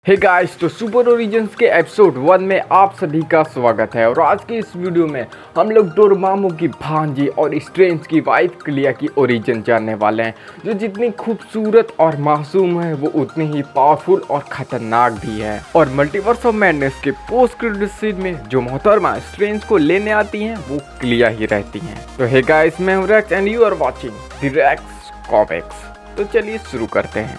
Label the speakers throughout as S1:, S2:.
S1: Hey guys, तो super origins के episode 1 में आप सभी का स्वागत है। और आज के इस वीडियो में हम लोग डोरेमोन की भांजी और स्ट्रेंज की वाइफ क्लिया की ओरिजिन जानने वाले हैं, जो जितनी खूबसूरत और मासूम है वो उतनी ही पावरफुल और खतरनाक भी है। और मल्टीवर्स ऑफ मैडनेस के पोस्ट क्रेडिट सीन में जो मोहतरमा स्ट्रेंज को लेने आती हैं वो क्लिया ही रहती हैं। तो हे गाइस, मैं हूं Rex and you are watching the Rex comics. तो चलिए शुरू करते हैं।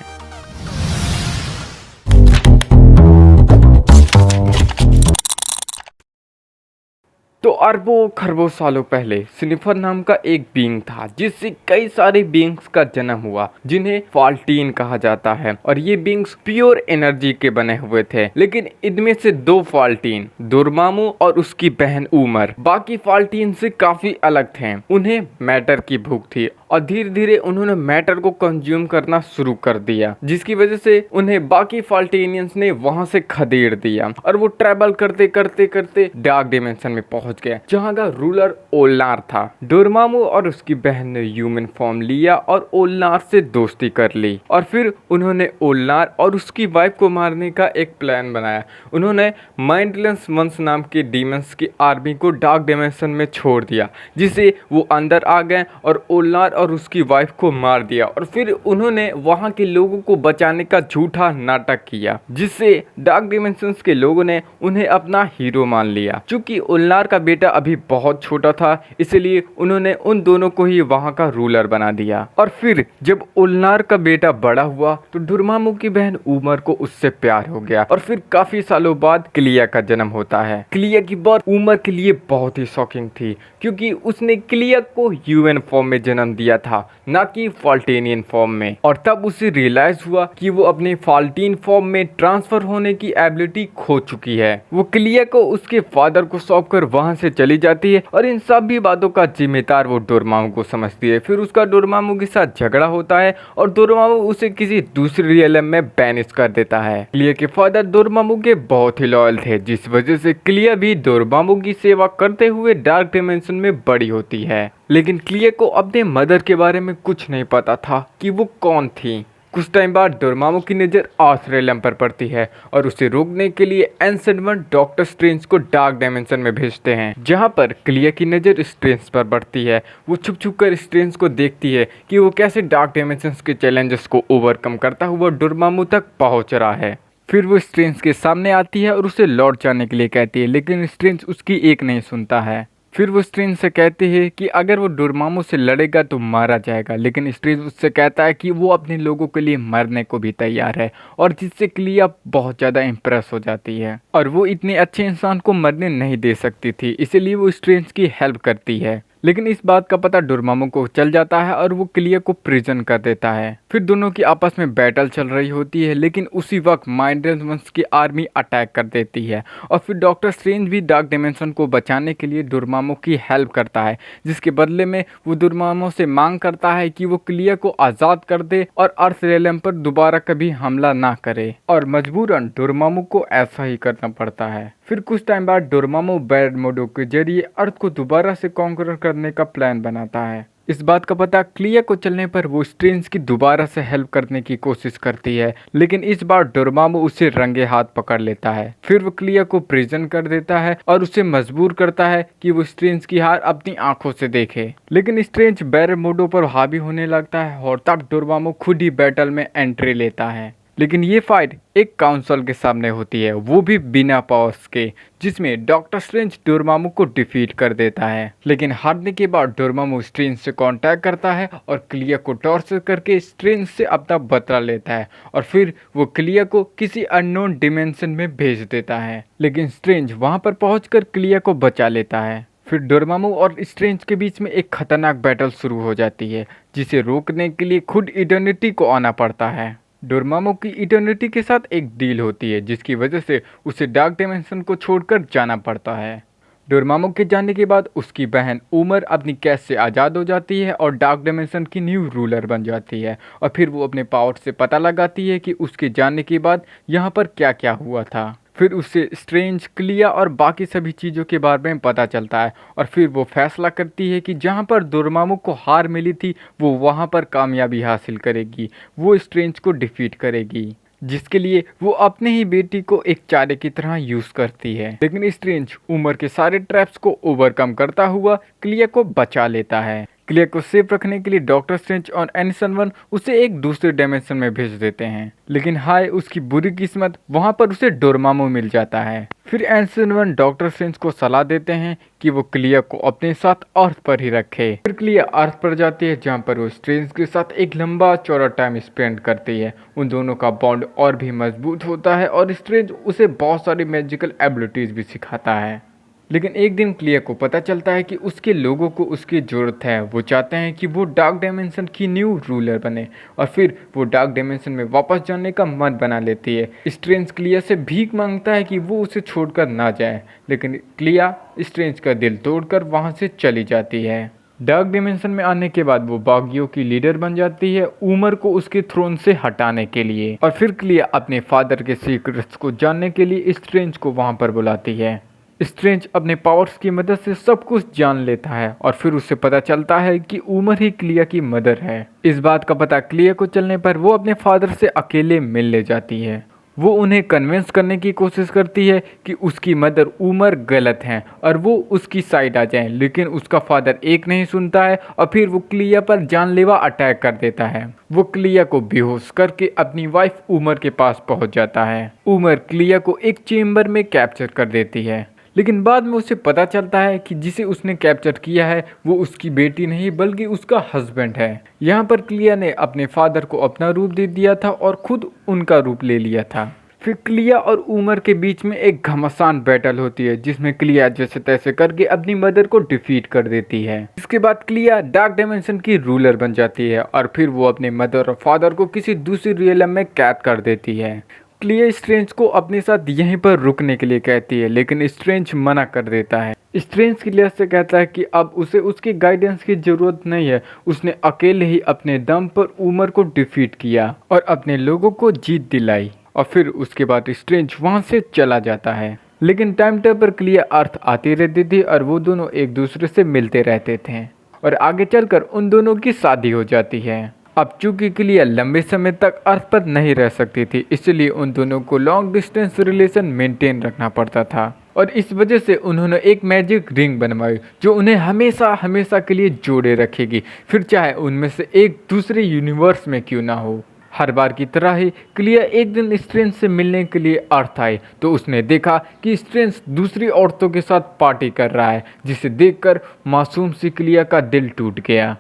S1: तो अरबों खरबों सालों पहले स्निफर नाम का एक बीइंग था, जिससे कई सारे बीइंग्स का जन्म हुआ, जिन्हें फाल्टीन कहा जाता है। और ये बीइंग्स प्योर एनर्जी के बने हुए थे, लेकिन इनमें से दो फाल्टीन, डोरेमोन और उसकी बहन उमर, बाकी फाल्टीन से काफी अलग थे। उन्हें मैटर की भूख थी और धीरे धीरे उन्होंने मैटर को कंज्यूम करना शुरू कर दिया, जिसकी वजह से उन्हें बाकी फाल्टीनियंस ने वहां से खदेड़ दिया और वो ट्रैवल करते करते करते डार्क डिमेंशन में पहुंच गए, जहां का रूलर ओल्नार था। डोरेमोन और उसकी बहन ने ह्यूमन फॉर्म लिया और ओल्नार से दोस्ती कर ली, और फिर उन्होंने ओल्नार और उसकी वाइफ को मारने का एक प्लान बनाया। उन्होंने माइंडलेस वंस नाम के डीमंस की आर्मी को डार्क डिमेंशन में छोड़ दिया, जिससे वो अंदर आ गए और ओल्नार और उसकी वाइफ को मार दिया। और फिर उन्होंने वहां के लोगों को बचाने का झूठा नाटक किया, जिससे डार्क डिमेंशंस के लोगों ने उन्हें अपना हीरो मान लिया। चूंकि ओल्नार का बेटा अभी बहुत छोटा था, इसलिए उन्होंने उन दोनों को ही वहां का रूलर बना दिया। और फिर जब ओल्नार का बेटा बड़ा हुआ तो डोरेमोन की बहन उमर को उससे प्यार हो गया, और फिर काफी सालों बाद क्लिया का जन्म होता है। क्लिया की बर्थ उमर के लिए बहुत ही शॉकिंग थी, क्योंकि उसने क्लिया को ह्यूमन फॉर्म में जन्म दिया था, ना कि फाल्टेनियन फॉर्म में। और तब उसे रियलाइज हुआ कि वो अपने फाल्टीन फॉर्म में ट्रांसफर होने की एबिलिटी खो चुकी है। वो क्लिया को उसके फादर को सौंप कर वहां से चली जाती है, और इन सभी बातों का जिम्मेदार वो डोरेमोन को समझती है। फिर उसका डोरेमोन के साथ झगड़ा होता है और डोरेमोन उसे किसी दूसरे रियलम में बैनिश कर देता है। क्लिया के फादर डोरेमोन के बहुत ही लॉयल थे, जिस वजह से क्लिया भी डोरेमोन की सेवा करते हुए डार्क डिमेंशन में बड़ी होती है। लेकिन क्लिया को अपने मदर के बारे में कुछ नहीं पता था कि वो कौन थी। कुछ टाइम बाद डोरेमोन की नज़र ऑस्ट्रेलियम पर पड़ती है, और उसे रोकने के लिए एंसेंट वन डॉक्टर स्ट्रेंज को डार्क डायमेंशन में भेजते हैं, जहां पर क्लिया की नज़र स्ट्रेंज पर पड़ती है। वो छुप छुप कर स्ट्रेंज को देखती है कि वो कैसे डार्क डायमेंशन के चैलेंजेस को ओवरकम करता हुआ डोरेमोन तक पहुंच रहा है। फिर वो स्ट्रेंज के सामने आती है और उसे लौट जाने के लिए कहती है, लेकिन स्ट्रेंज उसकी एक नहीं सुनता है। फिर वो स्ट्रेंज से कहते हैं कि अगर वो डोरेमोन से लड़ेगा तो मारा जाएगा, लेकिन स्ट्रेंज उससे कहता है कि वो अपने लोगों के लिए मरने को भी तैयार है, और जिससे क्लिया बहुत ज़्यादा इम्प्रेस हो जाती है। और वो इतने अच्छे इंसान को मरने नहीं दे सकती थी, इसीलिए वो स्ट्रेंज की हेल्प करती है। लेकिन इस बात का पता डोरेमोन को चल जाता है और वो क्लिया को प्रिजन कर देता है। फिर दोनों की आपस में बैटल चल रही होती है, लेकिन उसी वक्त माइंडलेस वंस की आर्मी अटैक कर देती है, और फिर डॉक्टर स्ट्रेंज भी डार्क डिमेंशन को बचाने के लिए डोरेमोन की हेल्प करता है, जिसके बदले में वो डोरेमोन से मांग करता है कि वो क्लिया को आज़ाद कर दे और अर्थ रियलम पर दोबारा कभी हमला ना करे। और मजबूरन डोरेमोन को ऐसा ही करना पड़ता है। फिर कुछ टाइम बाद डोरेमोन बैड मोडो के जरिए अर्थ को दोबारा से कॉन्कर करने का प्लान बनाता है। इस बात का पता क्लिया को चलने पर वो स्ट्रेंज की दोबारा से हेल्प करने की कोशिश करती है, लेकिन इस बार डोरेमोन उसे रंगे हाथ पकड़ लेता है। फिर वो क्लिया को प्रिजन कर देता है और उसे मजबूर करता है कि वो स्ट्रेंज की हार अपनी आंखों से देखे। लेकिन स्ट्रेंज बैड मोडो पर हावी होने लगता है, और तब डोरेमोन खुद ही बैटल में एंट्री लेता है। लेकिन ये फाइट एक काउंसिल के सामने होती है, वो भी बिना पावर्स के, जिसमें डॉक्टर स्ट्रेंज डोरेमोन को डिफीट कर देता है। लेकिन हारने के बाद डोरेमोन स्ट्रेंज से कांटेक्ट करता है और क्लिया को टॉर्चर करके स्ट्रेंज से अपना बदला लेता है, और फिर वो क्लिया को किसी अननोन डिमेंशन में भेज देता है। लेकिन स्ट्रेंज वहां पर पहुंचकर क्लिया को बचा लेता है। फिर डोरेमोन और स्ट्रेंज के बीच में एक खतरनाक बैटल शुरू हो जाती है, जिसे रोकने के लिए खुद इटर्निटी को आना पड़ता है। डोरेमोन की इटर्निटी के साथ एक डील होती है, जिसकी वजह से उसे डार्क डायमेंशन को छोड़कर जाना पड़ता है। डोरेमोन के जाने के बाद उसकी बहन उमर अपनी कैद से आज़ाद हो जाती है और डार्क डायमेंशन की न्यू रूलर बन जाती है, और फिर वो अपने पावर से पता लगाती है कि उसके जाने के बाद यहाँ पर क्या क्या हुआ था। फिर उससे स्ट्रेंज, क्लिया और बाकी सभी चीज़ों के बारे में पता चलता है, और फिर वो फैसला करती है कि जहाँ पर डोरेमोन को हार मिली थी वो वहाँ पर कामयाबी हासिल करेगी, वो स्ट्रेंज को डिफीट करेगी। जिसके लिए वो अपने ही बेटी को एक चारे की तरह यूज करती है। लेकिन स्ट्रेंज उमर के सारे ट्रैप्स को ओवरकम करता हुआ क्लिया को बचा लेता है। क्लिया को सेफ रखने के लिए डॉक्टर स्ट्रेंज और एनिसन वन उसे एक दूसरे डायमेंशन में भेज देते हैं। लेकिन हाय उसकी बुरी किस्मत, वहां पर उसे डोरमामू मिल जाता है। फिर एनिसन वन डॉक्टर स्ट्रेंज को सलाह देते हैं कि वो क्लिया को अपने साथ अर्थ पर ही रखे। फिर क्लिया अर्थ पर जाती है जहाँ पर वो स्ट्रेंज के साथ एक लंबा चौड़ा टाइम स्पेंड करती है। उन दोनों का बॉन्ड और भी मजबूत होता है और स्ट्रेंज उसे बहुत सारी मैजिकल एबिलिटीज भी सिखाता है। लेकिन एक दिन क्लिया को पता चलता है कि उसके लोगों को उसकी ज़रूरत है। वो चाहते हैं कि वो डार्क डायमेंशन की न्यू रूलर बने और फिर वो डार्क डायमेंशन में वापस जाने का मन बना लेती है। स्ट्रेंज क्लिया से भीख मांगता है कि वो उसे छोड़कर ना जाए, लेकिन क्लिया स्ट्रेंज का दिल तोड़कर वहाँ से चली जाती है। डार्क डायमेंशन में आने के बाद वो बागियों की लीडर बन जाती है उमर को उसके थ्रोन से हटाने के लिए। और फिर क्लिया अपने फादर के सीक्रेट्स को जानने के लिए स्ट्रेंज को वहाँ पर बुलाती है। स्ट्रेंज अपने पावर्स की मदद से सब कुछ जान लेता है और फिर उसे पता चलता है कि उमर ही क्लिया की मदर है। इस बात का पता क्लिया को चलने पर वो अपने फादर से अकेले मिलने जाती है। वो उन्हें कन्विंस करने की कोशिश करती है कि उसकी मदर उमर गलत हैं और वो उसकी साइड आ जाएं, लेकिन उसका फादर एक नहीं सुनता है और फिर वो क्लिया पर जानलेवा अटैक कर देता है। वो क्लिया को बेहोश करके अपनी वाइफ उमर के पास पहुंच जाता है। उमर क्लिया को एक चेम्बर में कैप्चर कर देती है, लेकिन बाद में उसे पता चलता है कि जिसे उसने कैप्चर किया है वो उसकी बेटी नहीं बल्कि उसका हस्बैंड है। यहाँ पर क्लिया ने अपने फादर को अपना रूप दे दिया था और खुद उनका रूप ले लिया था। फिर क्लिया और उमर के बीच में एक घमासान बैटल होती है जिसमें क्लिया जैसे तैसे करके अपनी मदर को डिफीट कर देती है। इसके बाद क्लिया डार्क डायमेंशन की रूलर बन जाती है और फिर वो अपने मदर और फादर को किसी दूसरी रियलम में कैद कर देती है। क्लिया स्ट्रेंज को अपने साथ यहीं पर रुकने के लिए कहती है, लेकिन स्ट्रेंज मना कर देता है। स्ट्रेंज क्लिया से कहता है कि अब उसे उसकी गाइडेंस की जरूरत नहीं है, उसने अकेले ही अपने दम पर उमर को डिफीट किया और अपने लोगों को जीत दिलाई। और फिर उसके बाद स्ट्रेंज वहां से चला जाता है। लेकिन टाइम टेबल पर क्लिया अर्थ आती रहती थी और वो दोनों एक दूसरे से मिलते रहते थे और आगे चलकर उन दोनों की शादी हो जाती है। अब चूंकि क्लिया लंबे समय तक अर्थ पर नहीं रह सकती थी, इसलिए उन दोनों को लॉन्ग डिस्टेंस रिलेशन मेंटेन रखना पड़ता था और इस वजह से उन्होंने एक मैजिक रिंग बनवाई जो उन्हें हमेशा हमेशा के लिए जोड़े रखेगी, फिर चाहे उनमें से एक दूसरे यूनिवर्स में क्यों ना हो। हर बार की तरह ही क्लिया एक दिन स्ट्रेंज से मिलने के लिए अर्थ आई तो उसने देखा कि स्ट्रेंज दूसरी औरतों के साथ पार्टी कर रहा है, जिसे देखकर मासूम सी क्लिया का दिल टूट गया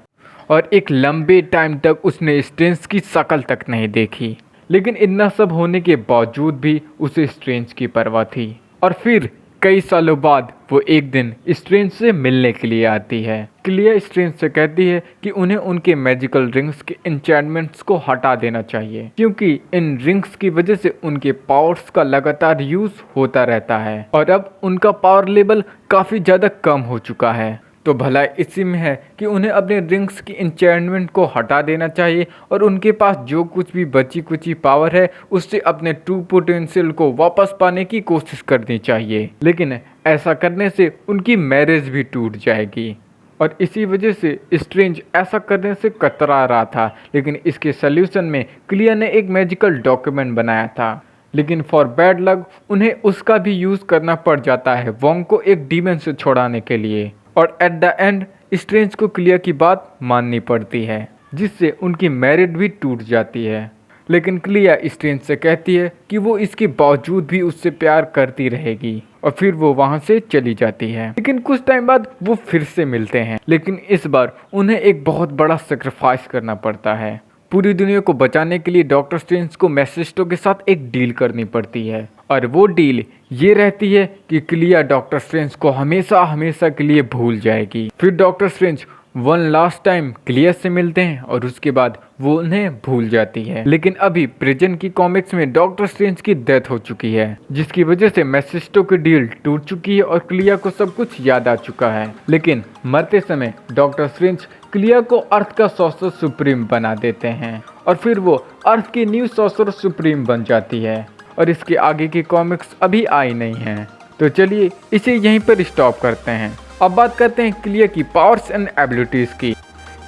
S1: और एक लंबे टाइम तक उसने स्ट्रेंज की शक्ल तक नहीं देखी। लेकिन इतना सब होने के बावजूद भी उसे स्ट्रेंज की परवाह थी। और फिर कई सालों बाद वो एक दिन स्ट्रेंज से मिलने के लिए आती है। क्लिया स्ट्रेंज से कहती है कि उन्हें उनके मैजिकल रिंग्स के एन्चेंटमेंट्स को हटा देना चाहिए, क्योंकि इन रिंग्स की वजह से उनके पावर्स का लगातार यूज होता रहता है और अब उनका पावर लेवल काफ़ी ज़्यादा कम हो चुका है। तो भला इसी में है कि उन्हें अपने रिंग्स की एन्चेंटमेंट को हटा देना चाहिए और उनके पास जो कुछ भी बची कुची पावर है उससे अपने ट्रू पोटेंशियल को वापस पाने की कोशिश करनी चाहिए। लेकिन ऐसा करने से उनकी मैरिज भी टूट जाएगी और इसी वजह से स्ट्रेंज ऐसा करने से कतरा रहा था। लेकिन इसके सल्यूशन में क्लिया ने एक मैजिकल डॉक्यूमेंट बनाया था, लेकिन फॉर बैड लक उन्हें उसका भी यूज़ करना पड़ जाता है वोंग को एक डीमन से छुड़ाने के लिए। और एट द एंड स्ट्रेंज को क्लिया की बात माननी पड़ती है, जिससे उनकी मैरिज भी टूट जाती है। लेकिन क्लिया स्ट्रेंज से कहती है कि वो इसके बावजूद भी उससे प्यार करती रहेगी और फिर वो वहाँ से चली जाती है। लेकिन कुछ टाइम बाद वो फिर से मिलते हैं, लेकिन इस बार उन्हें एक बहुत बड़ा सेक्रीफाइस करना पड़ता है। पूरी दुनिया को बचाने के लिए डॉक्टर स्ट्रेंज को मेफिस्टो के साथ एक डील करनी पड़ती है और वो डील ये रहती है कि क्लिया डॉक्टर स्ट्रेंज को हमेशा हमेशा के लिए भूल जाएगी। फिर doctor strange one last time क्लिया से मिलते हैं और उसके बाद वो उन्हें भूल जाती है। लेकिन अभी प्रेजेंट की कॉमिक्स में डॉक्टर स्ट्रेंज की डेथ हो चुकी है, जिसकी वजह से मेफिस्टो की डील टूट चुकी है और क्लिया को सब कुछ याद आ चुका है। लेकिन मरते समय डॉक्टर स्ट्रेंज क्लिया को अर्थ का सॉर्सर सुप्रीम बना देते हैं और फिर वो अर्थ की न्यू सॉर्सर सुप्रीम बन जाती है और इसके आगे की कॉमिक्स अभी आई नहीं हैं। तो चलिए इसे यहीं पर स्टॉप करते हैं। अब बात करते हैं क्लिया की पावर्स एंड एबिलिटीज़ की।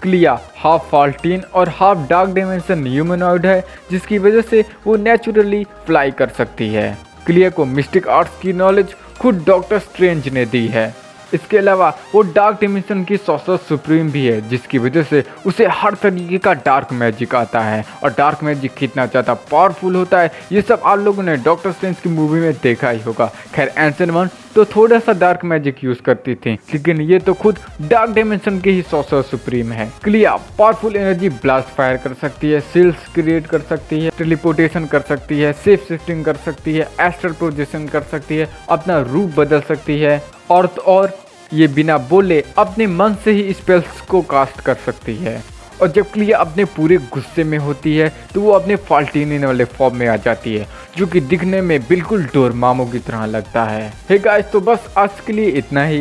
S1: क्लिया हाफ फाल्टीन और हाफ डार्क डायमेंशन ह्यूमनॉइड है, जिसकी वजह से वो नेचुरली फ्लाई कर सकती है। क्लिया को मिस्टिक आर्ट्स की नॉलेज खुद डॉक्टर स्ट्रेंज ने दी है। इसके अलावा वो डार्क डिमेंशन की सॉर्सर सुप्रीम भी है, जिसकी वजह से उसे हर तरीके का डार्क मैजिक आता है। और डार्क मैजिक कितना ज़्यादा पावरफुल होता है ये सब आप लोगों ने डॉक्टर स्ट्रेंज की मूवी में देखा ही होगा। खैर एंशिएंट वन तो थोड़ा सा डार्क मैजिक यूज करती थी, लेकिन ये तो खुद डार्क डिमेंशन की ही सॉर्सर सुप्रीम है। क्लिया पावरफुल एनर्जी ब्लास्ट फायर कर सकती है, सील्स क्रिएट कर सकती है, टेलीपोर्टेशन कर सकती है, सेफ शिफ्टिंग कर सकती है, एस्ट्रल प्रोजेक्शन कर सकती है, अपना रूप बदल सकती है और ये बिना बोले अपने मन से ही स्पेल्स को कास्ट कर सकती है। और जब क्लिया अपने पूरे गुस्से में होती है तो वो अपने फाल्टीन वाले फॉर्म में आ जाती है, जो कि दिखने में बिल्कुल डोरमामो की तरह लगता है। हे गाइस, तो बस आज के लिए इतना ही।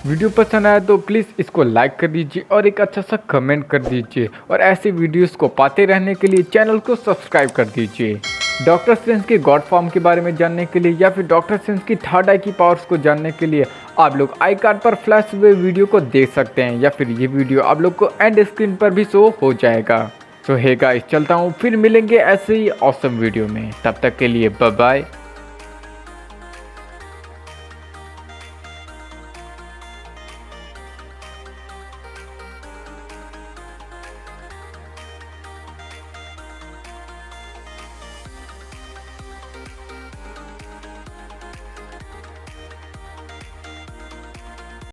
S1: वीडियो पसंद आया तो प्लीज़ इसको लाइक कर दीजिए और एक अच्छा सा कमेंट कर दीजिए, और ऐसे वीडियोस को पाते रहने के लिए चैनल को सब्सक्राइब कर दीजिए। डॉक्टर स्ट्रेंज के गॉड फॉर्म के बारे में जानने के लिए या फिर डॉक्टर स्ट्रेंज की थर्ड आई की पावर्स को जानने के लिए आप लोग आई कार्ड पर फ्लैश हुए वीडियो को देख सकते हैं, या फिर ये वीडियो आप लोग को एंड स्क्रीन पर भी शो हो जाएगा। तो हे गाइस, चलता हूँ, फिर मिलेंगे ऐसे ही ऑसम वीडियो में। तब तक के लिए बाय बाय।